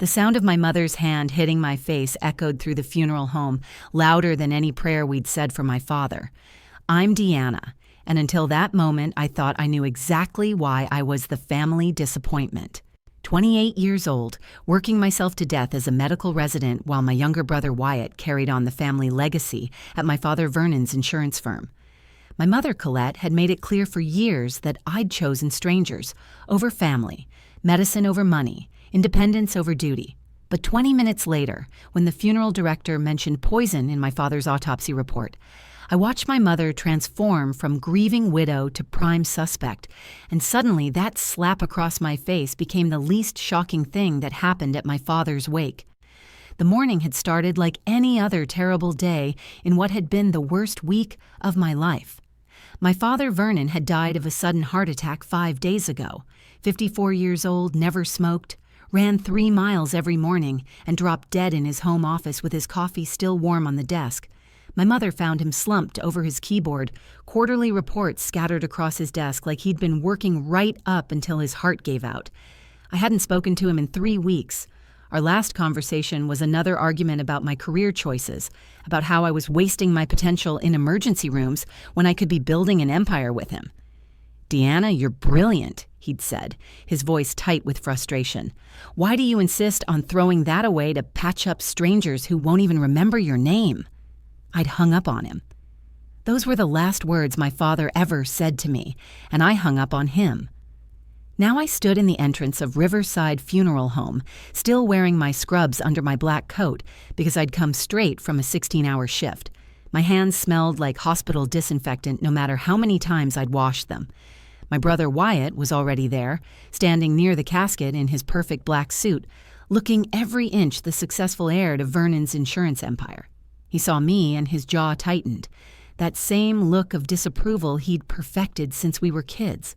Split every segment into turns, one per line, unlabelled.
The sound of my mother's hand hitting my face echoed through the funeral home, louder than any prayer we'd said for my father. I'm Deanna, and until that moment I thought I knew exactly why I was the family disappointment. 28 years old, working myself to death as a medical resident while my younger brother Wyatt carried on the family legacy at my father Vernon's insurance firm. My mother Colette had made it clear for years that I'd chosen strangers over family, medicine over money, independence over duty. But 20 minutes later, when the funeral director mentioned poison in my father's autopsy report, I watched my mother transform from grieving widow to prime suspect, and suddenly that slap across my face became the least shocking thing that happened at my father's wake. The morning had started like any other terrible day in what had been the worst week of my life. My father Vernon had died of a sudden heart attack 5 days ago. 54 years old, never smoked, ran 3 miles every morning, and dropped dead in his home office with his coffee still warm on the desk. My mother found him slumped over his keyboard, quarterly reports scattered across his desk like he'd been working right up until his heart gave out. I hadn't spoken to him in 3 weeks. Our last conversation was another argument about my career choices, about how I was wasting my potential in emergency rooms when I could be building an empire with him. "Deanna, you're brilliant," he'd said, his voice tight with frustration. "Why do you insist on throwing that away to patch up strangers who won't even remember your name?" I'd hung up on him. Those were the last words my father ever said to me, and I hung up on him. Now I stood in the entrance of Riverside Funeral Home, still wearing my scrubs under my black coat because I'd come straight from a 16-hour shift. My hands smelled like hospital disinfectant no matter how many times I'd washed them. My brother Wyatt was already there, standing near the casket in his perfect black suit, looking every inch the successful heir to Vernon's insurance empire. He saw me and his jaw tightened, that same look of disapproval he'd perfected since we were kids.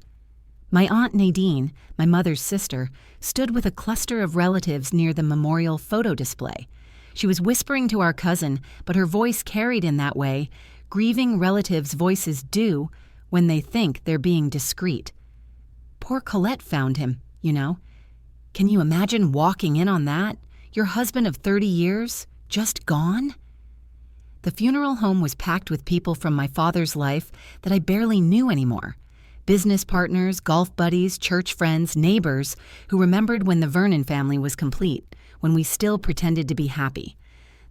My Aunt Nadine, my mother's sister, stood with a cluster of relatives near the memorial photo display. She was whispering to our cousin, but her voice carried in that way grieving relatives' voices do when they think they're being discreet. Poor Colette found him, you know. Can you imagine walking in on that? Your husband of 30 years, just gone? The funeral home was packed with people from my father's life that I barely knew anymore. Business partners, golf buddies, church friends, neighbors who remembered when the Vernon family was complete, when we still pretended to be happy.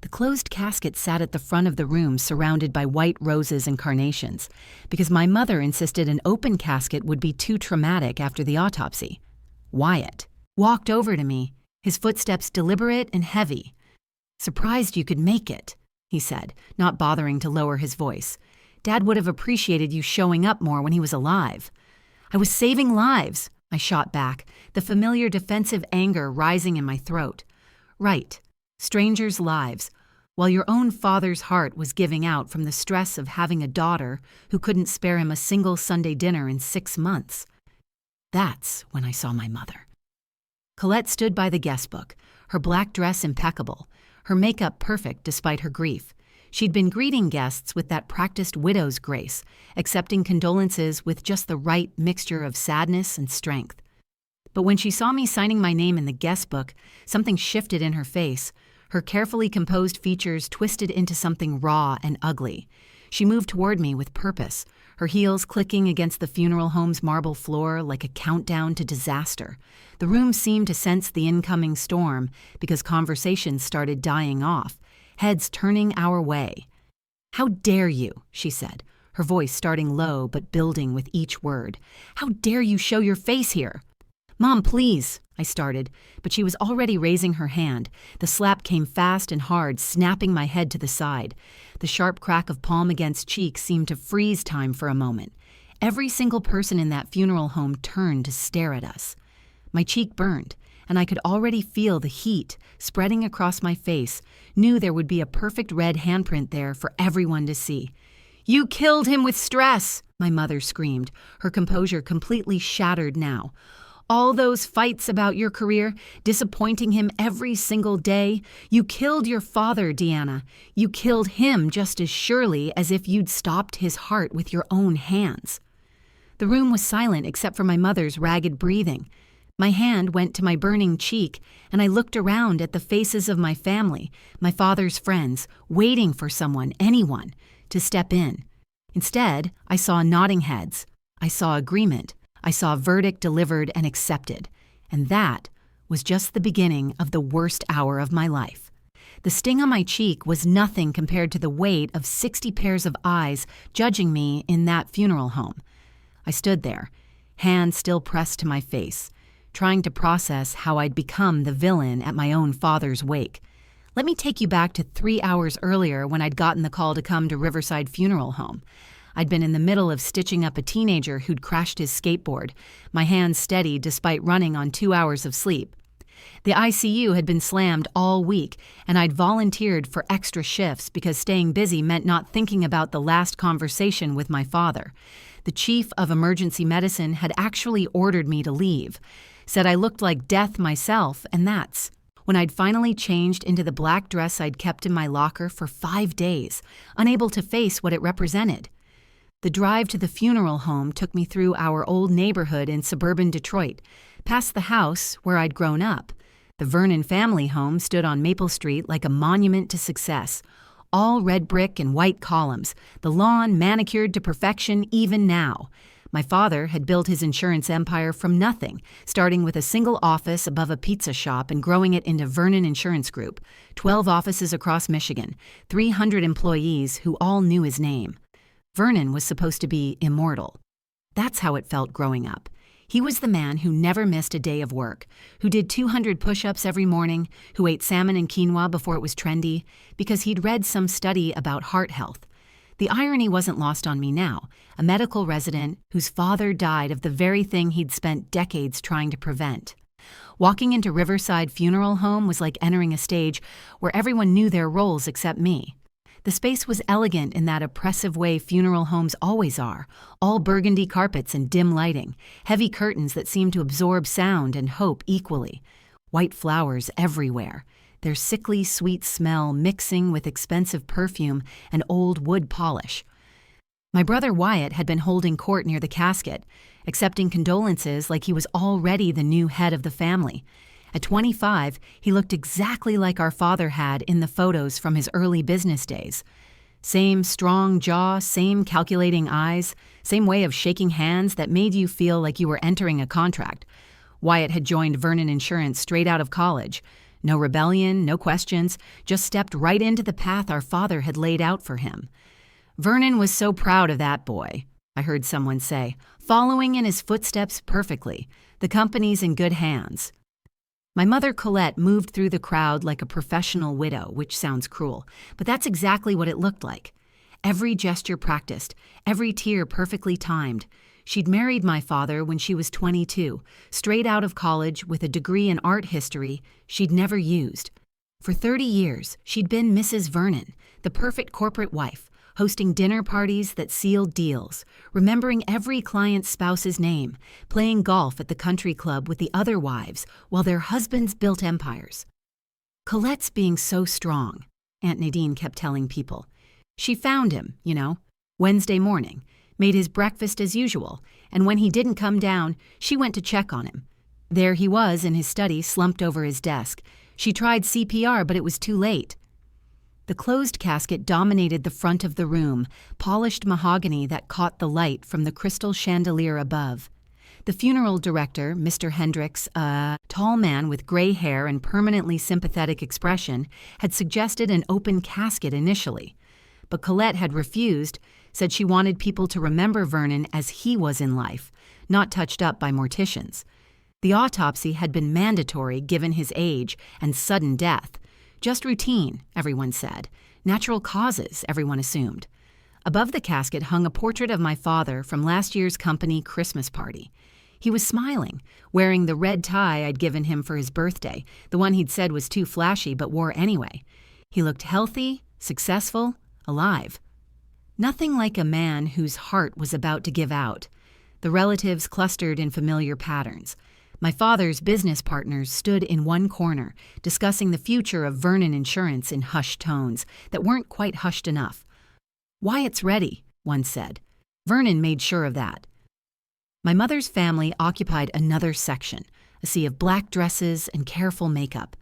The closed casket sat at the front of the room surrounded by white roses and carnations, because my mother insisted an open casket would be too traumatic after the autopsy. Wyatt walked over to me, his footsteps deliberate and heavy. "Surprised you could make it," he said, not bothering to lower his voice. "Dad would have appreciated you showing up more when he was alive." "I was saving lives," I shot back, the familiar defensive anger rising in my throat. "Right. Strangers' lives, while your own father's heart was giving out from the stress of having a daughter who couldn't spare him a single Sunday dinner in 6 months. That's when I saw my mother. Colette stood by the guest book, her black dress impeccable, her makeup perfect despite her grief. She'd been greeting guests with that practiced widow's grace, accepting condolences with just the right mixture of sadness and strength. But when she saw me signing my name in the guest book, something shifted in her face. Her carefully composed features twisted into something raw and ugly. She moved toward me with purpose, her heels clicking against the funeral home's marble floor like a countdown to disaster. The room seemed to sense the incoming storm because conversations started dying off, heads turning our way. "How dare you," she said, her voice starting low but building with each word. "How dare you show your face here?" "Mom, please," I started, but she was already raising her hand. The slap came fast and hard, snapping my head to the side. The sharp crack of palm against cheek seemed to freeze time for a moment. Every single person in that funeral home turned to stare at us. My cheek burned, and I could already feel the heat spreading across my face, knew there would be a perfect red handprint there for everyone to see. "You killed him with stress," my mother screamed, her composure completely shattered now. "All those fights about your career, disappointing him every single day. You killed your father, Deanna. You killed him just as surely as if you'd stopped his heart with your own hands." The room was silent except for my mother's ragged breathing. My hand went to my burning cheek, and I looked around at the faces of my family, my father's friends, waiting for someone, anyone, to step in. Instead, I saw nodding heads. I saw agreement. I saw verdict delivered and accepted. And that was just the beginning of the worst hour of my life. The sting on my cheek was nothing compared to the weight of 60 pairs of eyes judging me in that funeral home. I stood there, hand still pressed to my face, trying to process how I'd become the villain at my own father's wake. Let me take you back to 3 hours earlier when I'd gotten the call to come to Riverside Funeral Home. I'd been in the middle of stitching up a teenager who'd crashed his skateboard, my hands steady despite running on 2 hours of sleep. The ICU had been slammed all week, and I'd volunteered for extra shifts because staying busy meant not thinking about the last conversation with my father. The chief of emergency medicine had actually ordered me to leave, said I looked like death myself, and that's when I'd finally changed into the black dress I'd kept in my locker for 5 days, unable to face what it represented. The drive to the funeral home took me through our old neighborhood in suburban Detroit, past the house where I'd grown up. The Vernon family home stood on Maple Street like a monument to success, all red brick and white columns, the lawn manicured to perfection even now. My father had built his insurance empire from nothing, starting with a single office above a pizza shop and growing it into Vernon Insurance Group, 12 offices across Michigan, 300 employees who all knew his name. Vernon was supposed to be immortal. That's how it felt growing up. He was the man who never missed a day of work, who did 200 push-ups every morning, who ate salmon and quinoa before it was trendy, because he'd read some study about heart health. The irony wasn't lost on me now, a medical resident whose father died of the very thing he'd spent decades trying to prevent. Walking into Riverside Funeral Home was like entering a stage where everyone knew their roles except me. The space was elegant in that oppressive way funeral homes always are, all burgundy carpets and dim lighting, heavy curtains that seemed to absorb sound and hope equally, white flowers everywhere, their sickly sweet smell mixing with expensive perfume and old wood polish. My brother Wyatt had been holding court near the casket, accepting condolences like he was already the new head of the family. At 25, he looked exactly like our father had in the photos from his early business days. Same strong jaw, same calculating eyes, same way of shaking hands that made you feel like you were entering a contract. Wyatt had joined Vernon Insurance straight out of college. No rebellion, no questions, just stepped right into the path our father had laid out for him. Vernon was so proud of that boy, I heard someone say, following in his footsteps perfectly. The company's in good hands. My mother Colette moved through the crowd like a professional widow, which sounds cruel, but that's exactly what it looked like. Every gesture practiced, every tear perfectly timed. She'd married my father when she was 22, straight out of college with a degree in art history she'd never used. For 30 years, she'd been Mrs. Vernon, the perfect corporate wife, hosting dinner parties that sealed deals, remembering every client's spouse's name, playing golf at the country club with the other wives while their husbands built empires. Colette's being so strong, Aunt Nadine kept telling people. She found him, Wednesday morning, made his breakfast as usual, and when he didn't come down, she went to check on him. There he was in his study, slumped over his desk. She tried CPR, but it was too late. The closed casket dominated the front of the room, polished mahogany that caught the light from the crystal chandelier above. The funeral director, Mr. Hendricks, a tall man with gray hair and permanently sympathetic expression, had suggested an open casket initially. But Colette had refused, said she wanted people to remember Vernon as he was in life, not touched up by morticians. The autopsy had been mandatory given his age and sudden death. Just routine, everyone said. Natural causes, everyone assumed. Above the casket hung a portrait of my father from last year's company Christmas party. He was smiling, wearing the red tie I'd given him for his birthday, the one he'd said was too flashy but wore anyway. He looked healthy, successful, alive. Nothing like a man whose heart was about to give out. The relatives clustered in familiar patterns. My father's business partners stood in one corner, discussing the future of Vernon Insurance in hushed tones that weren't quite hushed enough. "Wyatt's ready," one said. Vernon made sure of that. My mother's family occupied another section, a sea of black dresses and careful makeup.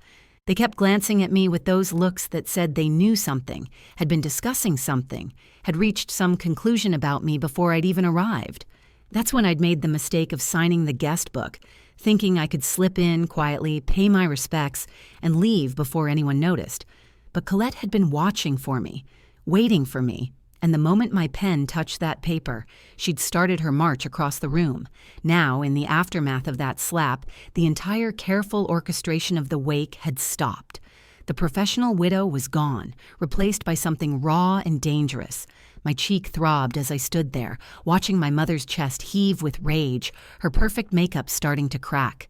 They kept glancing at me with those looks that said they knew something, had been discussing something, had reached some conclusion about me before I'd even arrived. That's when I'd made the mistake of signing the guest book, thinking I could slip in quietly, pay my respects, and leave before anyone noticed. But Colette had been watching for me, waiting for me, and the moment my pen touched that paper, she'd started her march across the room. Now, in the aftermath of that slap, the entire careful orchestration of the wake had stopped. The professional widow was gone, replaced by something raw and dangerous. My cheek throbbed as I stood there, watching my mother's chest heave with rage, her perfect makeup starting to crack.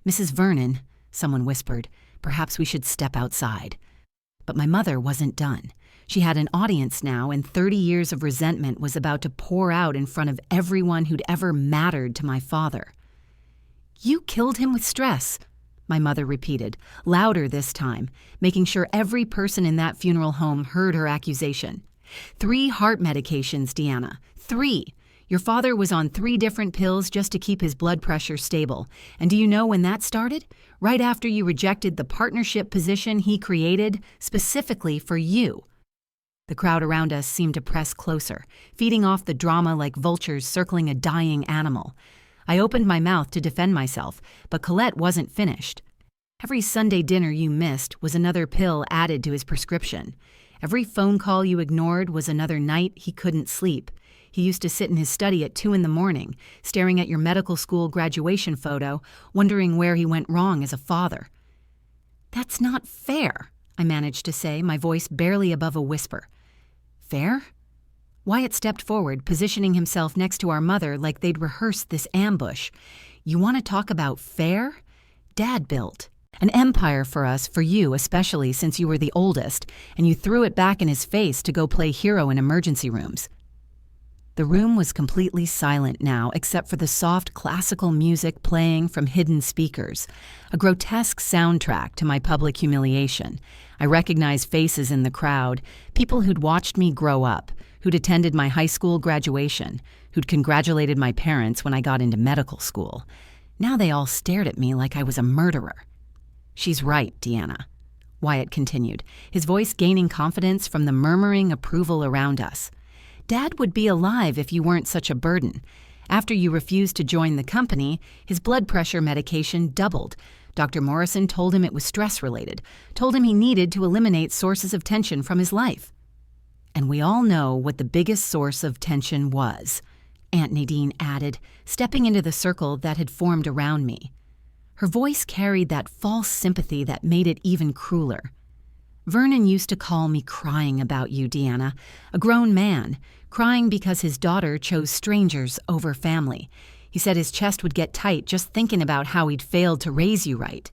"Mrs. Vernon," someone whispered, "perhaps we should step outside." But my mother wasn't done. She had an audience now, and 30 years of resentment was about to pour out in front of everyone who'd ever mattered to my father. "You killed him with stress," my mother repeated, louder this time, making sure every person in that funeral home heard her accusation. 3 heart medications, Deanna. 3. Your father was on 3 different pills just to keep his blood pressure stable. And do you know when that started? Right after you rejected the partnership position he created specifically for you. The crowd around us seemed to press closer, feeding off the drama like vultures circling a dying animal. I opened my mouth to defend myself, but Colette wasn't finished. "Every Sunday dinner you missed was another pill added to his prescription. Every phone call you ignored was another night he couldn't sleep. He used to sit in his study at 2 a.m, staring at your medical school graduation photo, wondering where he went wrong as a father." "That's not fair," I managed to say, my voice barely above a whisper. "Fair?" Wyatt stepped forward, positioning himself next to our mother like they'd rehearsed this ambush. "You want to talk about fair? Dad built an empire for us, for you especially since you were the oldest, and you threw it back in his face to go play hero in emergency rooms." The room was completely silent now, except for the soft classical music playing from hidden speakers, a grotesque soundtrack to my public humiliation. I recognized faces in the crowd, people who'd watched me grow up, who'd attended my high school graduation, who'd congratulated my parents when I got into medical school. Now they all stared at me like I was a murderer. "She's right, Deanna," Wyatt continued, his voice gaining confidence from the murmuring approval around us. "Dad would be alive if you weren't such a burden. After you refused to join the company, his blood pressure medication doubled. Dr. Morrison told him it was stress-related, told him he needed to eliminate sources of tension from his life. And we all know what the biggest source of tension was," Aunt Nadine added, stepping into the circle that had formed around me. Her voice carried that false sympathy that made it even crueler. "Vernon used to call me crying about you, Deanna, a grown man, crying because his daughter chose strangers over family. He said his chest would get tight just thinking about how he'd failed to raise you right."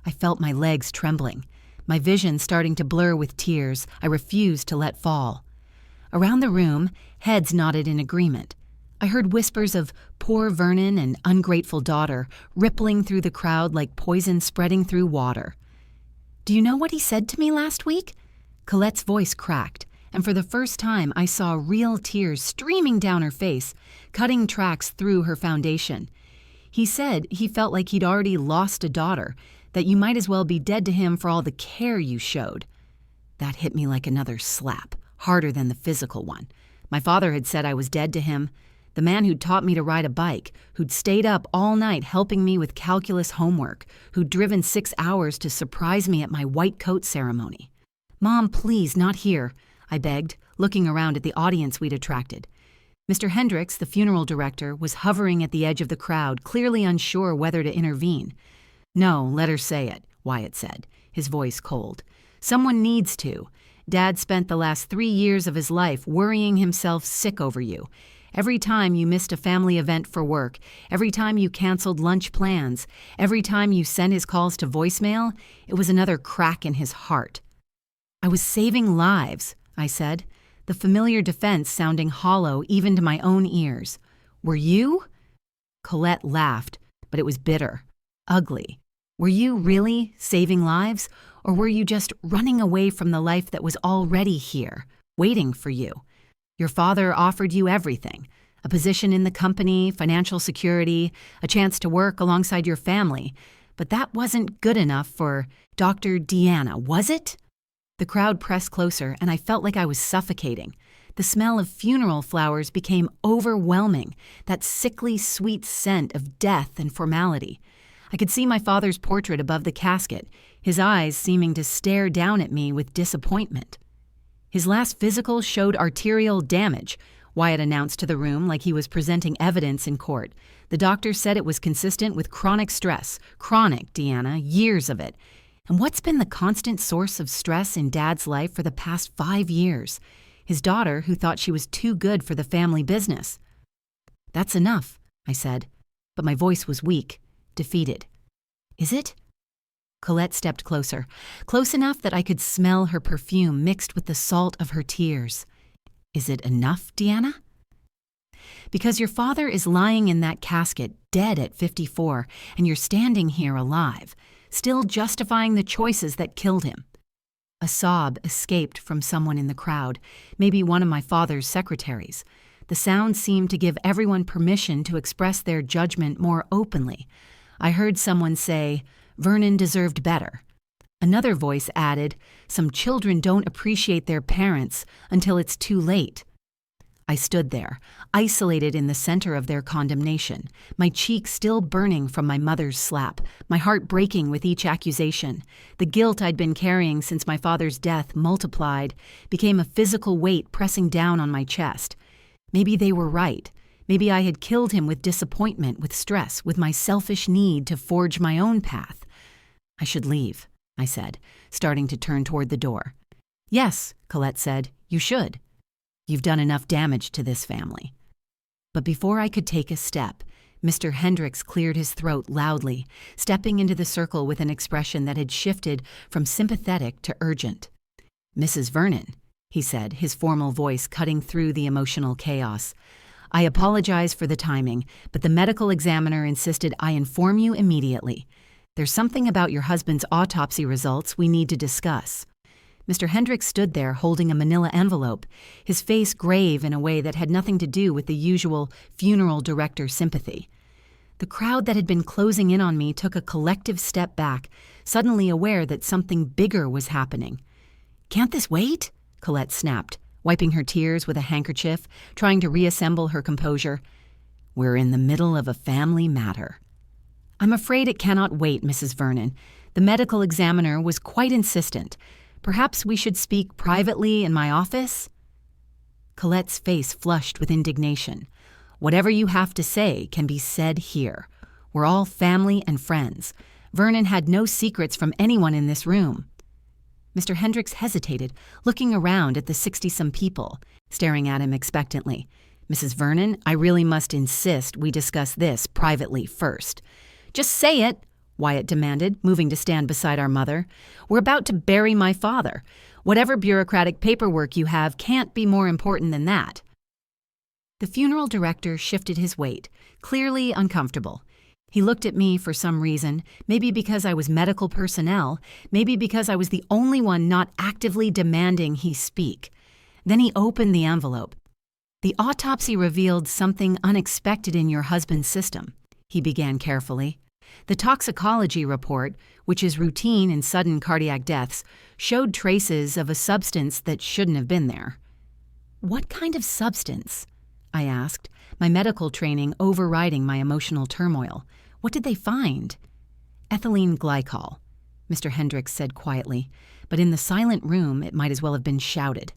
I felt my legs trembling, my vision starting to blur with tears I refused to let fall. Around the room, heads nodded in agreement. I heard whispers of "poor Vernon" and "ungrateful daughter" rippling through the crowd like poison spreading through water. "Do you know what he said to me last week?" Colette's voice cracked, and for the first time I saw real tears streaming down her face, cutting tracks through her foundation. "He said he felt like he'd already lost a daughter, that you might as well be dead to him for all the care you showed." That hit me like another slap, harder than the physical one. My father had said I was dead to him, the man who'd taught me to ride a bike, who'd stayed up all night helping me with calculus homework, who'd driven 6 hours to surprise me at my white coat ceremony. "Mom, please, not here," I begged, looking around at the audience we'd attracted. Mr. Hendricks, the funeral director, was hovering at the edge of the crowd, clearly unsure whether to intervene. "No, let her say it," Wyatt said, his voice cold. "Someone needs to. Dad spent the last 3 years of his life worrying himself sick over you. Every time you missed a family event for work, every time you canceled lunch plans, every time you sent his calls to voicemail, it was another crack in his heart." "I was saving lives," I said, the familiar defense sounding hollow even to my own ears. "Were you?" Colette laughed, but it was bitter, ugly. "Were you really saving lives, or were you just running away from the life that was already here, waiting for you? Your father offered you everything, a position in the company, financial security, a chance to work alongside your family. But that wasn't good enough for Dr. Deanna, was it? The crowd pressed closer, and I felt like I was suffocating. The smell of funeral flowers became overwhelming, that sickly sweet scent of death and formality. I could see my father's portrait above the casket, his eyes seeming to stare down at me with disappointment. His last physical showed arterial damage, Wyatt announced to the room like he was presenting evidence in court. The doctor said it was consistent with chronic stress. Chronic, Deanna, years of it. And what's been the constant source of stress in Dad's life for the past 5 years? His daughter, who thought she was too good for the family business. That's enough, I said, but my voice was weak, defeated. Is it? Colette stepped closer, close enough that I could smell her perfume mixed with the salt of her tears. Is it enough, Deanna? Because your father is lying in that casket, dead at 54, and you're standing here alive, still justifying the choices that killed him. A sob escaped from someone in the crowd, maybe one of my father's secretaries. The sound seemed to give everyone permission to express their judgment more openly. I heard someone say, "Vernon deserved better." Another voice added, "Some children don't appreciate their parents until it's too late." I stood there, isolated in the center of their condemnation, my cheek still burning from my mother's slap, my heart breaking with each accusation. The guilt I'd been carrying since my father's death multiplied, became a physical weight pressing down on my chest. Maybe they were right. Maybe I had killed him with disappointment, with stress, with my selfish need to forge my own path. I should leave, I said, starting to turn toward the door. Yes, Colette said, you should. You've done enough damage to this family. But before I could take a step, Mr. Hendricks cleared his throat loudly, stepping into the circle with an expression that had shifted from sympathetic to urgent. "Mrs. Vernon," he said, his formal voice cutting through the emotional chaos. "I apologize for the timing, but the medical examiner insisted I inform you immediately. There's something about your husband's autopsy results we need to discuss." Mr. Hendricks stood there holding a manila envelope, his face grave in a way that had nothing to do with the usual funeral director sympathy. The crowd that had been closing in on me took a collective step back, suddenly aware that something bigger was happening. "Can't this wait?" Colette snapped, wiping her tears with a handkerchief, trying to reassemble her composure. "We're in the middle of a family matter." "I'm afraid it cannot wait, Mrs. Vernon. The medical examiner was quite insistent. Perhaps we should speak privately in my office?" Colette's face flushed with indignation. "Whatever you have to say can be said here. We're all family and friends. Vernon had no secrets from anyone in this room." Mr. Hendricks hesitated, looking around at the 60-some people, staring at him expectantly. "Mrs. Vernon, I really must insist we discuss this privately first." "Just say it," Wyatt demanded, moving to stand beside our mother. "We're about to bury my father. Whatever bureaucratic paperwork you have can't be more important than that." The funeral director shifted his weight, clearly uncomfortable. He looked at me for some reason, maybe because I was medical personnel, maybe because I was the only one not actively demanding he speak. Then he opened the envelope. "The autopsy revealed something unexpected in your husband's system," he began carefully. "The toxicology report, which is routine in sudden cardiac deaths, showed traces of a substance that shouldn't have been there." "What kind of substance?" I asked, my medical training overriding my emotional turmoil. "What did they find?" "Ethylene glycol," Mr. Hendricks said quietly, but in the silent room it might as well have been shouted.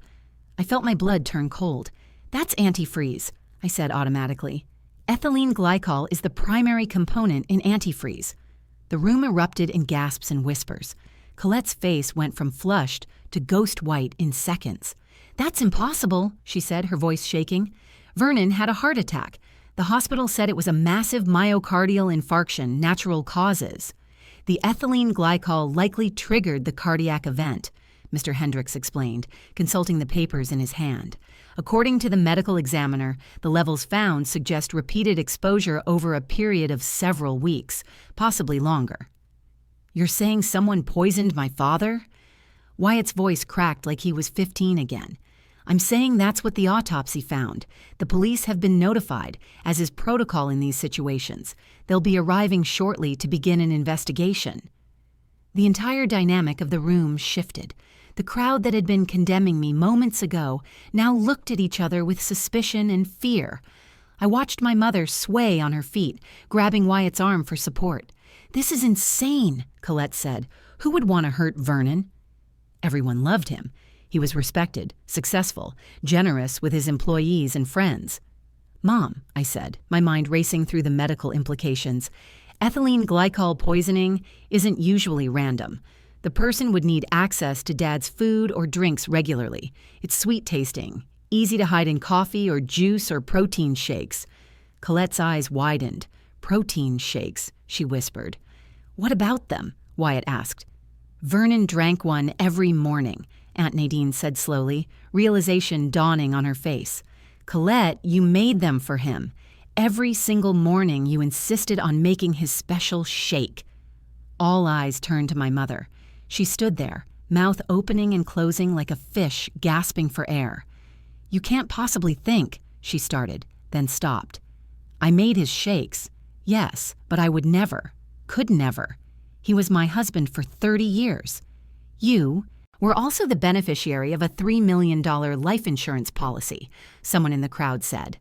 I felt my blood turn cold. "That's antifreeze," I said automatically. "Ethylene glycol is the primary component in antifreeze." The room erupted in gasps and whispers. Colette's face went from flushed to ghost white in seconds. "That's impossible," she said, her voice shaking. "Vernon had a heart attack. The hospital said it was a massive myocardial infarction, natural causes. The ethylene glycol likely triggered the cardiac event," Mr. Hendricks explained, consulting the papers in his hand. "According to the medical examiner, the levels found suggest repeated exposure over a period of several weeks, possibly longer." "You're saying someone poisoned my father?" Wyatt's voice cracked like he was 15 again. I'm saying that's what the autopsy found. The police have been notified, as is protocol in these situations. They'll be arriving shortly to begin an investigation. The entire dynamic of the room shifted. The crowd that had been condemning me moments ago now looked at each other with suspicion and fear. I watched my mother sway on her feet, grabbing Wyatt's arm for support. "This is insane," Colette said. "Who would want to hurt Vernon?" Everyone loved him. He was respected, successful, generous with his employees and friends. "Mom," I said, my mind racing through the medical implications, "ethylene glycol poisoning isn't usually random. The person would need access to Dad's food or drinks regularly. It's sweet-tasting, easy to hide in coffee or juice or protein shakes." Colette's eyes widened. "Protein shakes," she whispered. "What about them?" Wyatt asked. "Vernon drank one every morning," Aunt Nadine said slowly, realization dawning on her face. "Colette, you made them for him. Every single morning you insisted on making his special shake." All eyes turned to my mother. She stood there, mouth opening and closing like a fish gasping for air. "You can't possibly think," she started, then stopped. "I made his shakes. Yes, but I would never, could never. He was my husband for 30 years. You were also the beneficiary of a $3 million life insurance policy," someone in the crowd said.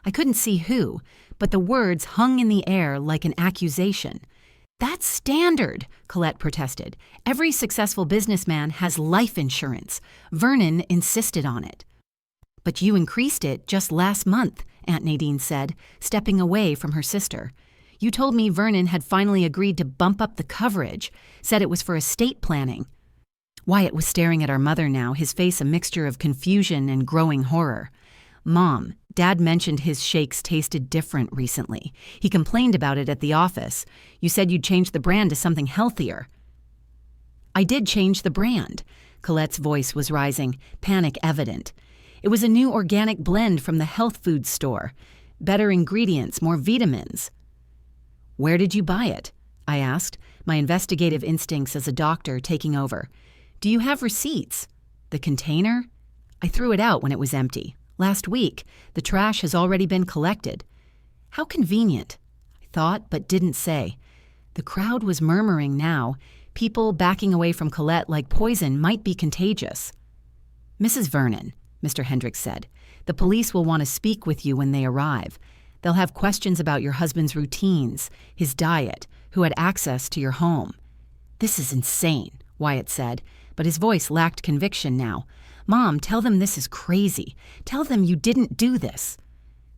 I couldn't see who, but the words hung in the air like an accusation. "That's standard," Colette protested. "Every successful businessman has life insurance. Vernon insisted on it." "But you increased it just last month," Aunt Nadine said, stepping away from her sister. "You told me Vernon had finally agreed to bump up the coverage, said it was for estate planning." Wyatt was staring at our mother now, his face a mixture of confusion and growing horror. "Mom, Dad mentioned his shakes tasted different recently. He complained about it at the office. You said you'd change the brand to something healthier." "I did change the brand." Colette's voice was rising, panic evident. "It was a new organic blend from the health food store. Better ingredients, more vitamins." "Where did you buy it?" I asked, my investigative instincts as a doctor taking over. "Do you have receipts?" "The container? I threw it out when it was empty. Last week. The trash has already been collected." "How convenient," I thought but didn't say. The crowd was murmuring now. People backing away from Colette like poison might be contagious. "Mrs. Vernon," Mr. Hendricks said, "the police will want to speak with you when they arrive. They'll have questions about your husband's routines, his diet, who had access to your home." "This is insane," Wyatt said, but his voice lacked conviction now. "Mom, tell them this is crazy. Tell them you didn't do this."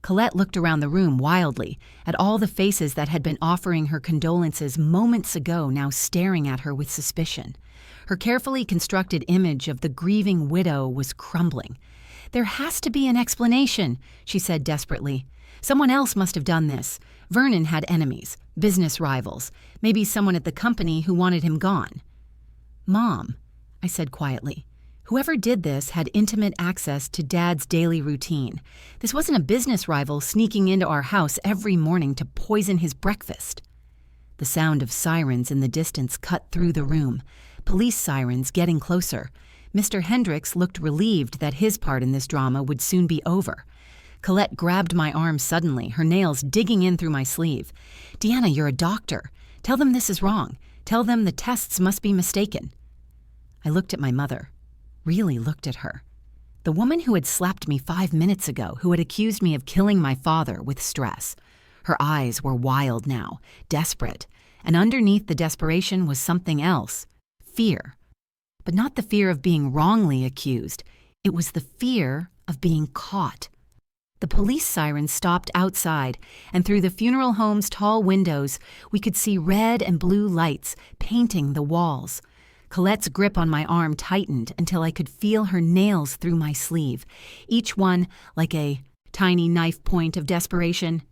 Colette looked around the room wildly, at all the faces that had been offering her condolences moments ago now staring at her with suspicion. Her carefully constructed image of the grieving widow was crumbling. "There has to be an explanation," she said desperately. "Someone else must have done this. Vernon had enemies, business rivals, maybe someone at the company who wanted him gone." "Mom," I said quietly, "whoever did this had intimate access to Dad's daily routine. This wasn't a business rival sneaking into our house every morning to poison his breakfast." The sound of sirens in the distance cut through the room. Police sirens getting closer. Mr. Hendricks looked relieved that his part in this drama would soon be over. Colette grabbed my arm suddenly, her nails digging in through my sleeve. "Deanna, you're a doctor. Tell them this is wrong. Tell them the tests must be mistaken." I looked at my mother. Really looked at her. The woman who had slapped me 5 minutes ago, who had accused me of killing my father with stress. Her eyes were wild now, desperate, and underneath the desperation was something else. Fear. But not the fear of being wrongly accused. It was the fear of being caught. The police sirens stopped outside, and through the funeral home's tall windows, we could see red and blue lights painting the walls. Colette's grip on my arm tightened until I could feel her nails through my sleeve, each one like a tiny knife point of desperation.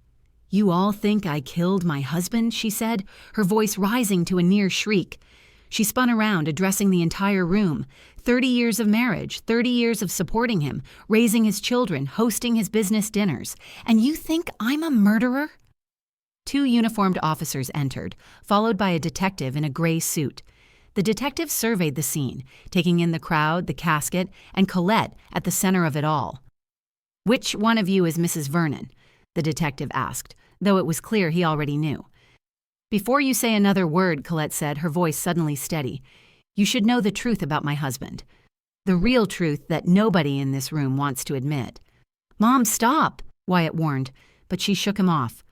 "You all think I killed my husband?" she said, her voice rising to a near shriek. She spun around, addressing the entire room. 30 years of marriage, 30 years of supporting him, raising his children, hosting his business dinners. "And you think I'm a murderer?" 2 uniformed officers entered, followed by a detective in a gray suit. The detective surveyed the scene, taking in the crowd, the casket, and Colette at the center of it all. "Which one of you is Mrs. Vernon?" the detective asked, though it was clear he already knew. "Before you say another word," Colette said, her voice suddenly steady, "you should know the truth about my husband. The real truth that nobody in this room wants to admit." "Mom, stop," Wyatt warned, but she shook him off.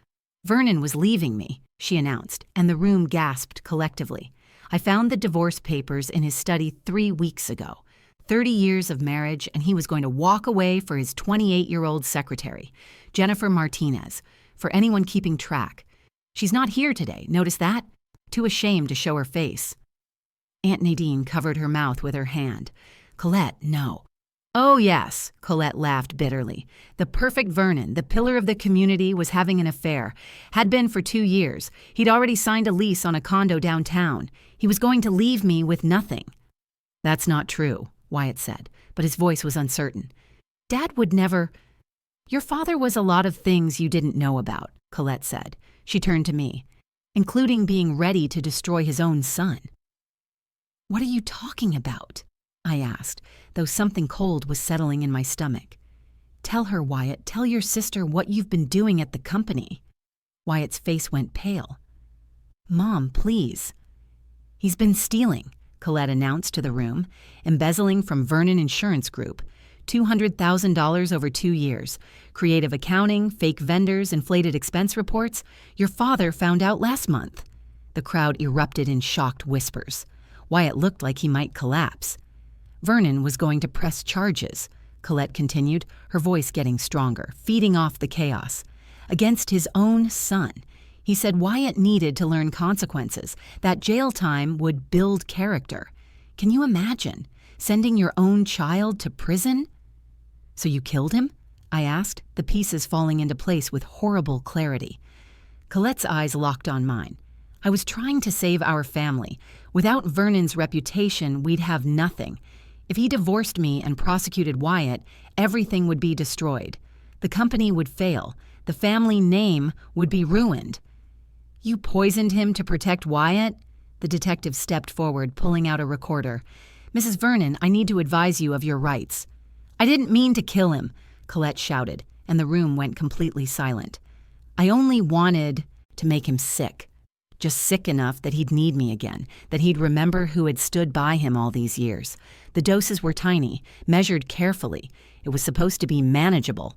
"Vernon was leaving me," she announced, and the room gasped collectively. "I found the divorce papers in his study 3 weeks ago. 30 years of marriage, and he was going to walk away for his 28-year-old secretary, Jennifer Martinez, for anyone keeping track. She's not here today, notice that? Too ashamed to show her face." Aunt Nadine covered her mouth with her hand. "Colette, no." "Oh, yes," Colette laughed bitterly. "The perfect Vernon, the pillar of the community, was having an affair. Had been for 2 years. He'd already signed a lease on a condo downtown. He was going to leave me with nothing." "That's not true," Wyatt said, but his voice was uncertain. "Dad would never—" "Your father was a lot of things you didn't know about," Colette said. She turned to me. "Including being ready to destroy his own son." "What are you talking about?" I asked, though something cold was settling in my stomach. "Tell her, Wyatt. Tell your sister what you've been doing at the company." Wyatt's face went pale. "Mom, please." "He's been stealing," Colette announced to the room, "embezzling from Vernon Insurance Group. $200,000 over 2 years. Creative accounting, fake vendors, inflated expense reports. Your father found out last month." The crowd erupted in shocked whispers. Wyatt looked like he might collapse. "Vernon was going to press charges," Colette continued, her voice getting stronger, feeding off the chaos. "Against his own son. He said Wyatt needed to learn consequences, that jail time would build character. Can you imagine? Sending your own child to prison?" "So you killed him?" I asked, the pieces falling into place with horrible clarity. Colette's eyes locked on mine. "I was trying to save our family. Without Vernon's reputation, we'd have nothing. If he divorced me and prosecuted Wyatt, everything would be destroyed. The company would fail. The family name would be ruined." "You poisoned him to protect Wyatt?" The detective stepped forward, pulling out a recorder. "Mrs. Vernon, I need to advise you of your rights." "I didn't mean to kill him," Colette shouted, and the room went completely silent. "I only wanted to make him sick. Just sick enough that he'd need me again, that he'd remember who had stood by him all these years. The doses were tiny, measured carefully. It was supposed to be manageable."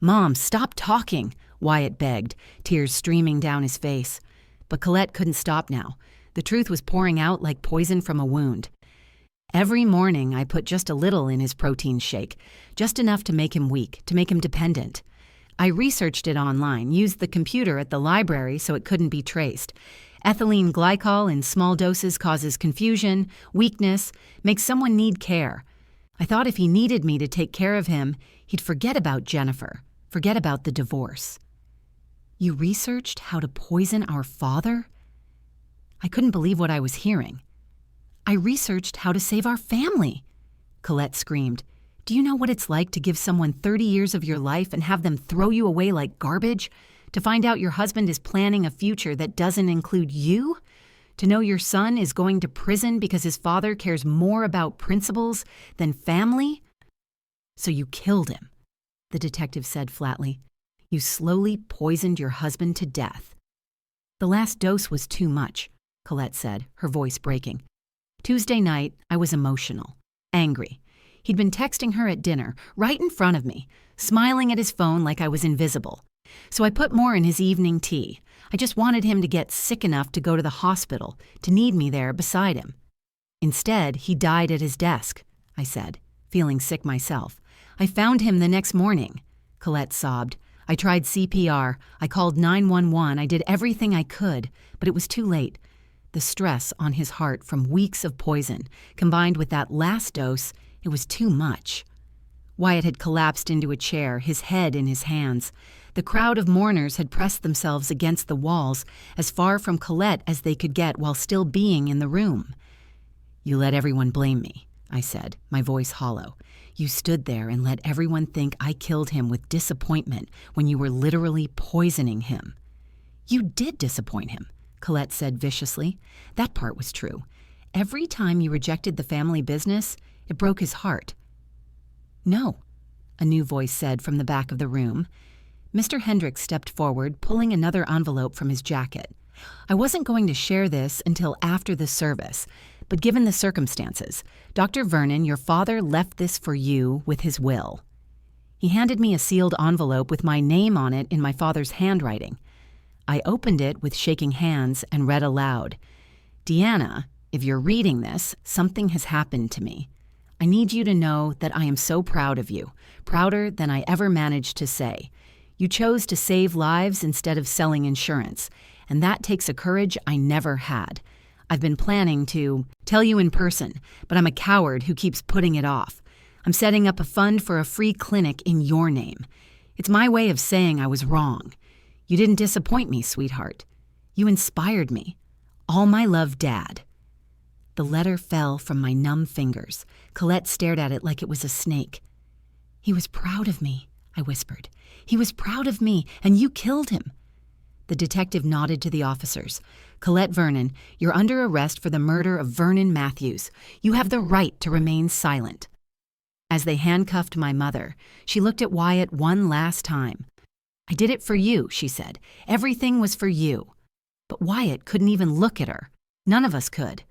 "Mom, stop talking," Wyatt begged, tears streaming down his face. But Colette couldn't stop now. The truth was pouring out like poison from a wound. "Every morning I put just a little in his protein shake, just enough to make him weak, to make him dependent. I researched it online, used the computer at the library so it couldn't be traced. Ethylene glycol in small doses causes confusion, weakness, makes someone need care. I thought if he needed me to take care of him, he'd forget about Jennifer, forget about the divorce." "You researched how to poison our father?" I couldn't believe what I was hearing. "I researched how to save our family," Colette screamed. "Do you know what it's like to give someone 30 years of your life and have them throw you away like garbage? To find out your husband is planning a future that doesn't include you? To know your son is going to prison because his father cares more about principles than family? So you killed him," the detective said flatly. "You slowly poisoned your husband to death." "The last dose was too much," Colette said, her voice breaking. "Tuesday night, I was emotional, angry. He'd been texting her at dinner, right in front of me, smiling at his phone like I was invisible. So I put more in his evening tea. I just wanted him to get sick enough to go to the hospital, to need me there beside him. Instead, he died at his desk," I said, feeling sick myself. "I found him the next morning," Colette sobbed. "I tried CPR. I called 911. I did everything I could, but it was too late. The stress on his heart from weeks of poison, combined with that last dose, it was too much." Wyatt had collapsed into a chair, his head in his hands. The crowd of mourners had pressed themselves against the walls, as far from Colette as they could get while still being in the room. "You let everyone blame me," I said, my voice hollow. "You stood there and let everyone think I killed him with disappointment when you were literally poisoning him." "You did disappoint him," Colette said viciously. "That part was true. Every time you rejected the family business, it broke his heart. No, a new voice said from the back of the room. Mr. Hendricks stepped forward, pulling another envelope from his jacket. I wasn't going to share this until after the service, but given the circumstances, Dr. Vernon, your father left this for you with his will. He handed me a sealed envelope with my name on it in my father's handwriting. I opened it with shaking hands and read aloud. Deanna, if you're reading this, something has happened to me. I need you to know that I am so proud of you, prouder than I ever managed to say. You chose to save lives instead of selling insurance, and that takes a courage I never had. I've been planning to tell you in person, but I'm a coward who keeps putting it off. I'm setting up a fund for a free clinic in your name. It's my way of saying I was wrong. You didn't disappoint me, sweetheart. You inspired me. All my love, Dad. The letter fell from my numb fingers. Colette stared at it like it was a snake. He was proud of me, I whispered. He was proud of me, and you killed him. The detective nodded to the officers. Colette Vernon, you're under arrest for the murder of Vernon Matthews. You have the right to remain silent. As they handcuffed my mother, she looked at Wyatt one last time. I did it for you, she said. Everything was for you. But Wyatt couldn't even look at her. None of us could.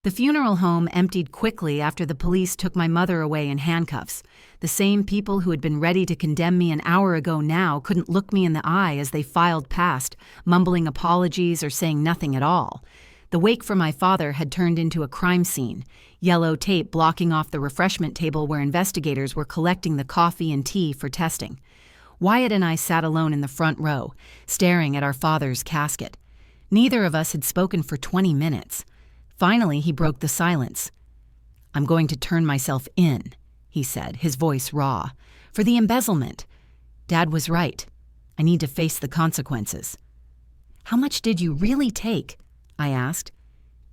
The funeral home emptied quickly after the police took my mother away in handcuffs. The same people who had been ready to condemn me an hour ago now couldn't look me in the eye as they filed past, mumbling apologies or saying nothing at all. The wake for my father had turned into a crime scene, yellow tape blocking off the refreshment table where investigators were collecting the coffee and tea for testing. Wyatt and I sat alone in the front row, staring at our father's casket. Neither of us had spoken for 20 minutes. Finally, he broke the silence. I'm going to turn myself in, he said, his voice raw, for the embezzlement. Dad was right. I need to face the consequences. How much did you really take? I asked.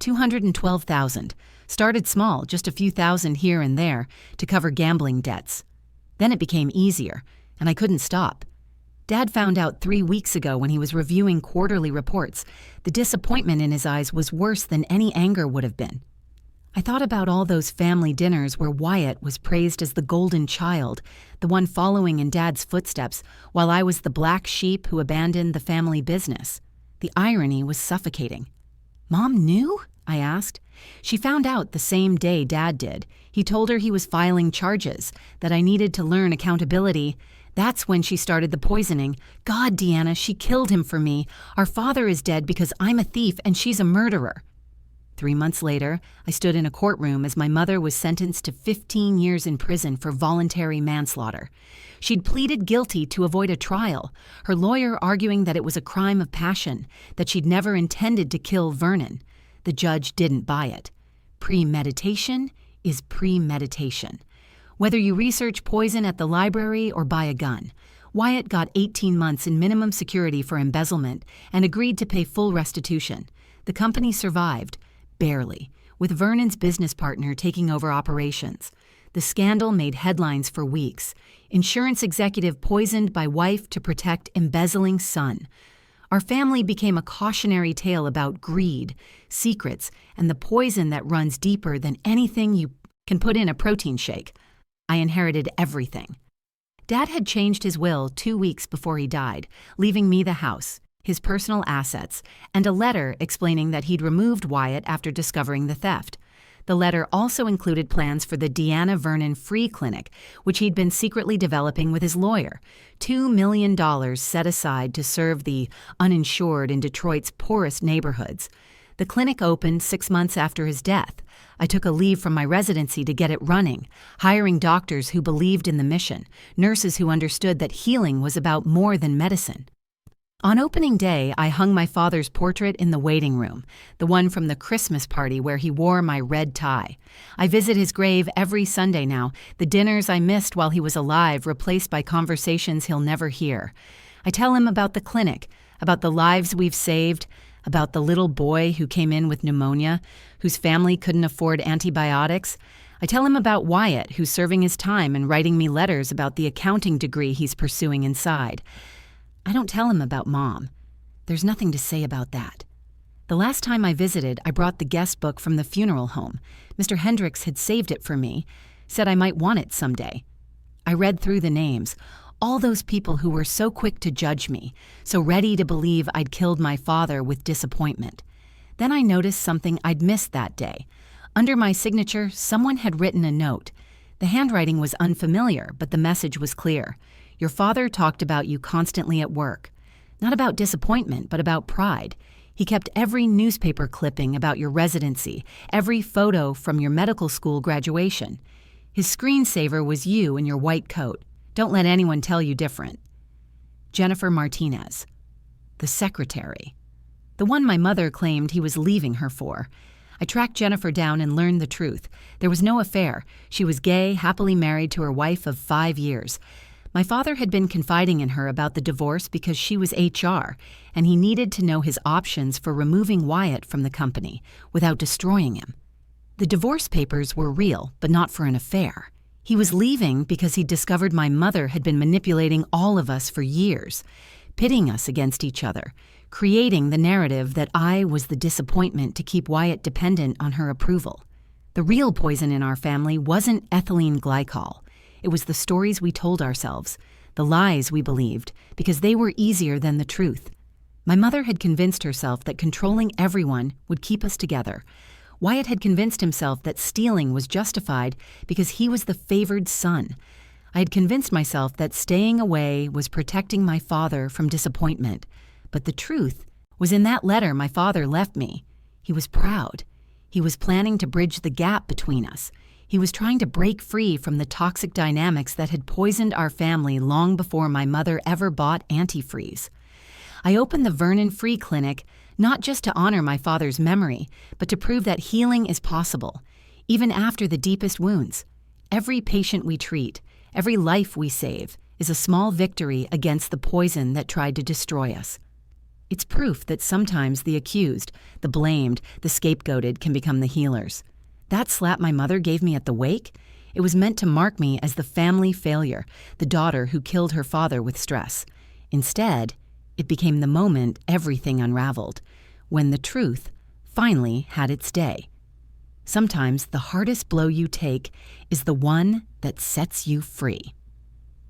$212,000. Started small, just a few thousand here and there, to cover gambling debts. Then it became easier, and I couldn't stop. Dad found out 3 weeks ago when he was reviewing quarterly reports. The disappointment in his eyes was worse than any anger would have been. I thought about all those family dinners where Wyatt was praised as the golden child, the one following in Dad's footsteps, while I was the black sheep who abandoned the family business. The irony was suffocating. Mom knew? I asked. She found out the same day Dad did. He told her he was filing charges, that I needed to learn accountability. That's when she started the poisoning. God, Deanna, she killed him for me. Our father is dead because I'm a thief and she's a murderer. 3 months later, I stood in a courtroom as my mother was sentenced to 15 years in prison for voluntary manslaughter. She'd pleaded guilty to avoid a trial, her lawyer arguing that it was a crime of passion, that she'd never intended to kill Vernon. The judge didn't buy it. Premeditation is premeditation. Whether you research poison at the library or buy a gun, Wyatt got 18 months in minimum security for embezzlement and agreed to pay full restitution. The company survived, barely, with Vernon's business partner taking over operations. The scandal made headlines for weeks. Insurance executive poisoned by wife to protect embezzling son. Our family became a cautionary tale about greed, secrets, and the poison that runs deeper than anything you can put in a protein shake. I inherited everything. Dad had changed his will 2 weeks before he died, leaving me the house, his personal assets, and a letter explaining that he'd removed Wyatt after discovering the theft. The letter also included plans for the Deanna Vernon Free Clinic, which he'd been secretly developing with his lawyer, $2 million set aside to serve the uninsured in Detroit's poorest neighborhoods. The clinic opened 6 months after his death. I took a leave from my residency to get it running, hiring doctors who believed in the mission, nurses who understood that healing was about more than medicine. On opening day, I hung my father's portrait in the waiting room, the one from the Christmas party where he wore my red tie. I visit his grave every Sunday now, the dinners I missed while he was alive replaced by conversations he'll never hear. I tell him about the clinic, about the lives we've saved, about the little boy who came in with pneumonia, whose family couldn't afford antibiotics. I tell him about Wyatt, who's serving his time and writing me letters about the accounting degree he's pursuing inside. I don't tell him about Mom. There's nothing to say about that. The last time I visited, I brought the guest book from the funeral home. Mr. Hendricks had saved it for me, said I might want it someday. I read through the names, all those people who were so quick to judge me, so ready to believe I'd killed my father with disappointment. Then I noticed something I'd missed that day. Under my signature, someone had written a note. The handwriting was unfamiliar, but the message was clear. Your father talked about you constantly at work. Not about disappointment, but about pride. He kept every newspaper clipping about your residency, every photo from your medical school graduation. His screensaver was you in your white coat. Don't let anyone tell you different. Jennifer Martinez, the secretary. The one my mother claimed he was leaving her for. I tracked Jennifer down and learned the truth. There was no affair. She was gay, happily married to her wife of 5 years. My father had been confiding in her about the divorce because she was HR, and he needed to know his options for removing Wyatt from the company without destroying him. The divorce papers were real, but not for an affair. He was leaving because he discovered my mother had been manipulating all of us for years, pitting us against each other, creating the narrative that I was the disappointment to keep Wyatt dependent on her approval. The real poison in our family wasn't ethylene glycol. It was the stories we told ourselves, the lies we believed, because they were easier than the truth. My mother had convinced herself that controlling everyone would keep us together. Wyatt had convinced himself that stealing was justified because he was the favored son. I had convinced myself that staying away was protecting my father from disappointment. But the truth was in that letter my father left me. He was proud. He was planning to bridge the gap between us. He was trying to break free from the toxic dynamics that had poisoned our family long before my mother ever bought antifreeze. I opened the Vernon Free Clinic not just to honor my father's memory, but to prove that healing is possible, even after the deepest wounds. Every patient we treat, every life we save, is a small victory against the poison that tried to destroy us. It's proof that sometimes the accused, the blamed, the scapegoated can become the healers. That slap my mother gave me at the wake, it was meant to mark me as the family failure, the daughter who killed her father with stress. Instead, it became the moment everything unraveled, when the truth finally had its day. Sometimes the hardest blow you take is the one that sets you free.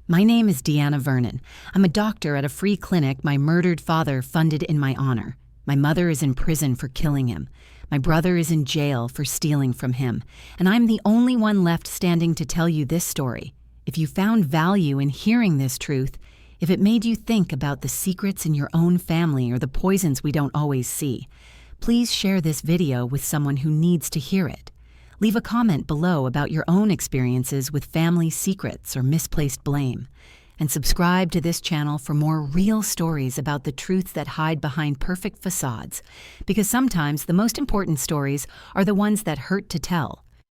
My name is Deanna Vernon. I'm a doctor at a free clinic my murdered father funded in my honor. My mother is in prison for killing him. My brother is in jail for stealing from him. And I'm the only one left standing to tell you this story. If you found value in hearing this truth, if it made you think about the secrets in your own family or the poisons we don't always see, please share this video with someone who needs to hear it. Leave a comment below about your own experiences with family secrets or misplaced blame. And subscribe to this channel for more real stories about the truths that hide behind perfect facades. Because sometimes the most important stories are the ones that hurt to tell.